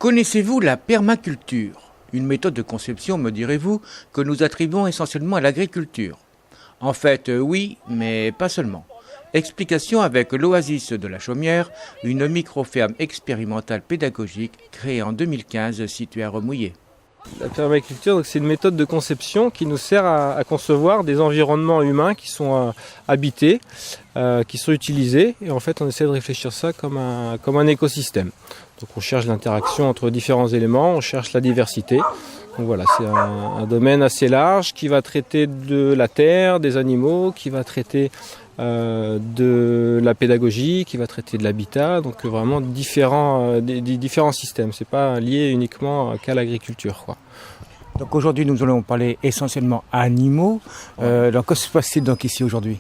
Connaissez-vous la permaculture? Une méthode de conception, me direz-vous, que nous attribuons essentiellement à l'agriculture. En fait, oui, mais pas seulement. Explication avec l'Oasis de la Chaumière, une micro-ferme expérimentale pédagogique créée en 2015 située à Remouillé. La permaculture, c'est une méthode de conception qui nous sert à concevoir des environnements humains qui sont habités, qui sont utilisés. Et en fait, on essaie de réfléchir ça comme un écosystème. Donc on cherche l'interaction entre différents éléments, on cherche la diversité. Donc voilà, c'est un domaine assez large qui va traiter de la terre, des animaux, qui va traiter de la pédagogie, qui va traiter de l'habitat, donc vraiment différents systèmes. C'est pas lié uniquement qu'à l'agriculture, quoi. Donc aujourd'hui, nous allons parler essentiellement animaux. Donc, que se passe-t-il donc ici aujourd'hui?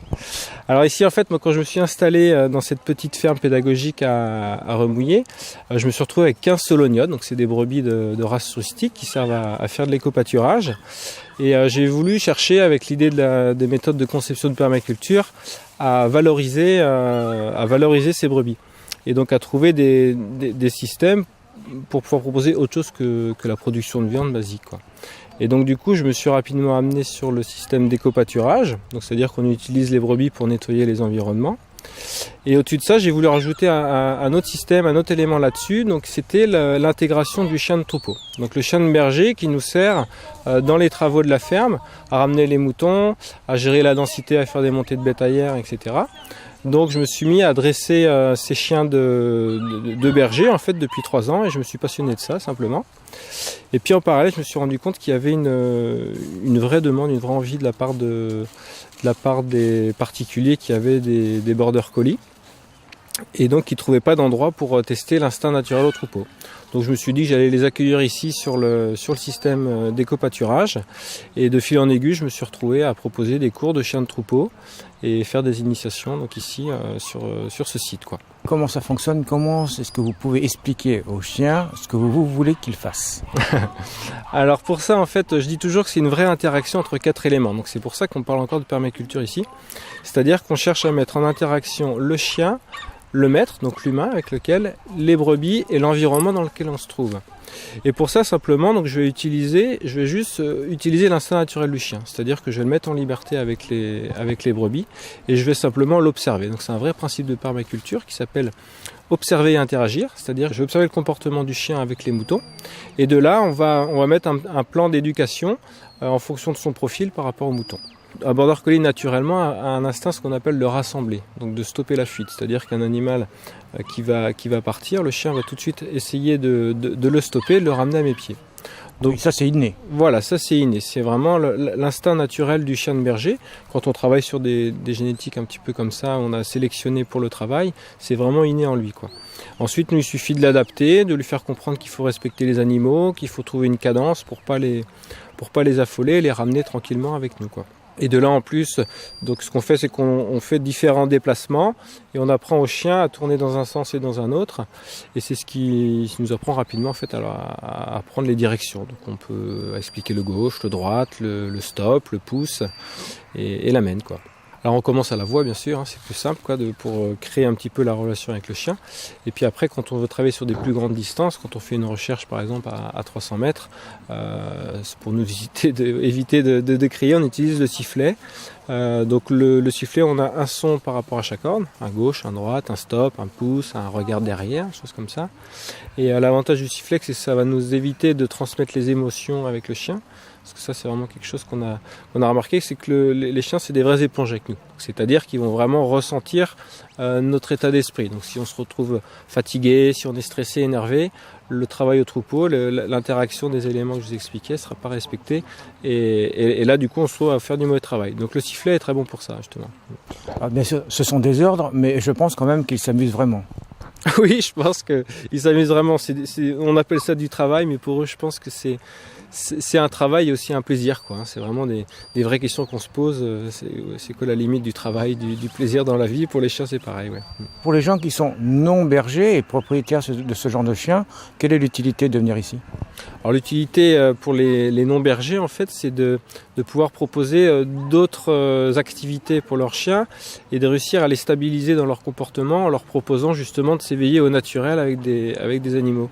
Alors ici, en fait, moi, quand je me suis installé dans cette petite ferme pédagogique à Remouillé, je me suis retrouvé avec 15 solognodes. Donc c'est des brebis de race rustique qui servent à faire de l'éco-pâturage. Et j'ai voulu chercher, avec l'idée des méthodes de conception de permaculture, à valoriser ces brebis. Et donc à trouver des systèmes pour pouvoir proposer autre chose que la production de viande basique, quoi. Et donc du coup, je me suis rapidement amené sur le système d'éco-pâturage. Donc c'est-à-dire qu'on utilise les brebis pour nettoyer les environnements. Et au-dessus de ça, j'ai voulu rajouter un autre système, un autre élément là-dessus. Donc c'était l'intégration du chien de troupeau. Donc le chien de berger qui nous sert dans les travaux de la ferme à ramener les moutons, à gérer la densité, à faire des montées de bétaillère, etc. Donc je me suis mis à dresser ces chiens de berger en fait depuis 3 ans et je me suis passionné de ça simplement. Et puis en parallèle, je me suis rendu compte qu'il y avait une vraie demande, une vraie envie de la part des particuliers qui avaient des border collies et donc qui ne trouvaient pas d'endroit pour tester l'instinct naturel au troupeau. Donc je me suis dit que j'allais les accueillir ici sur le système d'éco-pâturage et de fil en aiguille, je me suis retrouvé à proposer des cours de chiens de troupeau et faire des initiations donc ici sur ce site, quoi. Comment ça fonctionne? Comment est-ce que vous pouvez expliquer aux chiens ce que vous voulez qu'ils fassent? Alors pour ça, en fait, je dis toujours que c'est une vraie interaction entre 4 éléments. Donc c'est pour ça qu'on parle encore de permaculture ici. C'est-à-dire qu'on cherche à mettre en interaction le chien, le maître, donc l'humain avec lequel, les brebis et l'environnement dans lequel on se trouve. Et pour ça, simplement, donc je vais juste utiliser l'instinct naturel du chien. C'est-à-dire que je vais le mettre en liberté avec les brebis et je vais simplement l'observer. Donc c'est un vrai principe de permaculture qui s'appelle observer et interagir. C'est-à-dire que je vais observer le comportement du chien avec les moutons. Et de là, on va mettre un plan d'éducation en fonction de son profil par rapport aux moutons. Un border collie naturellement a un instinct, ce qu'on appelle le rassembler, donc de stopper la fuite. C'est-à-dire qu'un animal qui va partir, le chien va tout de suite essayer de le stopper, de le ramener à mes pieds. Donc ça c'est inné. Voilà, ça c'est inné. C'est vraiment l'instinct naturel du chien de berger. Quand on travaille sur des génétiques un petit peu comme ça, on a sélectionné pour le travail, c'est vraiment inné en lui, quoi. Ensuite, il suffit de l'adapter, de lui faire comprendre qu'il faut respecter les animaux, qu'il faut trouver une cadence pour pas les affoler et les ramener tranquillement avec nous, quoi. Et de là en plus, donc ce qu'on fait, c'est qu'on fait différents déplacements et on apprend au chien à tourner dans un sens et dans un autre. Et c'est ce qui nous apprend rapidement en fait à prendre les directions. Donc on peut expliquer le gauche, le droite, le stop, le pouce et la main, quoi. Alors on commence à la voix bien sûr, hein, c'est plus simple pour créer un petit peu la relation avec le chien. Et puis après quand on veut travailler sur des plus grandes distances, quand on fait une recherche par exemple à 300 mètres, c'est pour nous éviter de crier, on utilise le sifflet. Donc le sifflet, on a un son par rapport à chaque ordre, un gauche, un droite, un stop, un pouce, un regard derrière, des choses comme ça. Et l'avantage du sifflet, c'est que ça va nous éviter de transmettre les émotions avec le chien. Parce que ça, c'est vraiment quelque chose qu'on a remarqué, c'est que les chiens, c'est des vrais éponges avec nous. C'est-à-dire qu'ils vont vraiment ressentir notre état d'esprit. Donc si on se retrouve fatigué, si on est stressé, énervé, le travail au troupeau, l'interaction des éléments que je vous expliquais ne sera pas respectée. Et là, du coup, on se trouve à faire du mauvais travail. Donc le sifflet est très bon pour ça, justement. Alors, bien sûr, ce sont des ordres, mais je pense quand même qu'ils s'amusent vraiment. Oui, je pense qu'ils s'amusent vraiment. On appelle ça du travail, mais pour eux, je pense que c'est un travail et aussi un plaisir, quoi. C'est vraiment des vraies questions qu'on se pose. C'est quoi la limite du travail, du plaisir dans la vie? Pour les chiens, c'est pareil, ouais. Pour les gens qui sont non bergers et propriétaires de ce genre de chiens, quelle est l'utilité de venir ici? Alors l'utilité pour les non bergers, en fait, c'est de pouvoir proposer d'autres activités pour leurs chiens et de réussir à les stabiliser dans leur comportement en leur proposant justement de s'éveiller au naturel avec des animaux.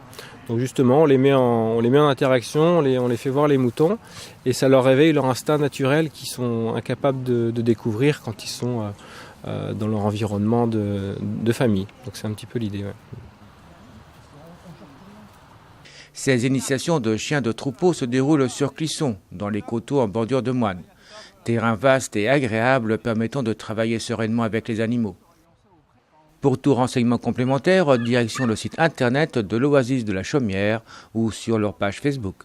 Donc justement, on les met en interaction, on les fait voir les moutons, et ça leur réveille leur instinct naturel qu'ils sont incapables de découvrir quand ils sont dans leur environnement de famille. Donc c'est un petit peu l'idée. Ouais. Ces initiations de chiens de troupeau se déroulent sur Clisson, dans les coteaux en bordure de Moine. Terrain vaste et agréable permettant de travailler sereinement avec les animaux. Pour tout renseignement complémentaire, direction le site internet de l'Oasis de la Chaumière ou sur leur page Facebook.